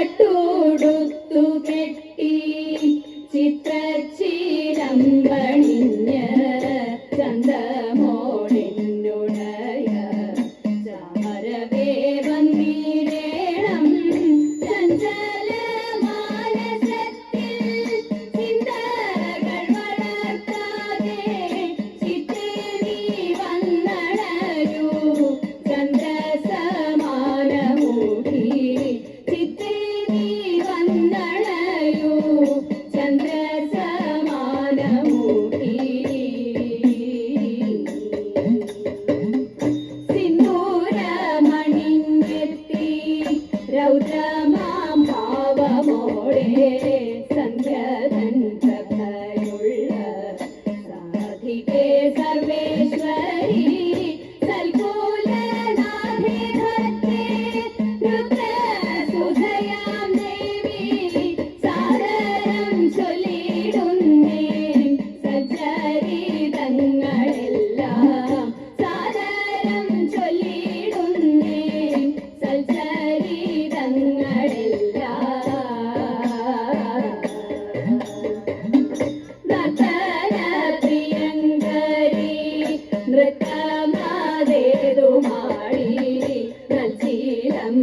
ചെമ്പട്ടോടുത്തു കെട്ടി ചിത്രച്ചീലം പണിഞ്ഞ് ചന്തമോടെന്നുടയ ചാമരവേ വന്നിടേണം ചഞ്ചല മാനസത്തിൽ ചിന്തകൾ വളർത്താതെ ചിത്തേ നീ വന്നണയൂ ചന്ദ്രസമാനമൂടി ചിത്തേ നീ വന്നണയൂ ചന്ദ്രസമാനമൂടി സിന്ദൂരമണിഞ്ഞെത്തി രൗദ്രമാം ഭാവമോടെ സന്ധ്യതൻ പ്രഭയുള്ള സാധികേ സർവേശ്വരി സൽകുലനാഥേ ഭദ്രേ രുദ്രസുധയാം ദേവി സാദരം ചൊല്ലിടുന്നേ സച്ചരിതങ്ങളെല്ലാം സാദരം ചൊല്ലിടുന്നേ നർത്തനപ്രിയങ്കരി നൃത്തമാതേതുമാടി നൽശീലം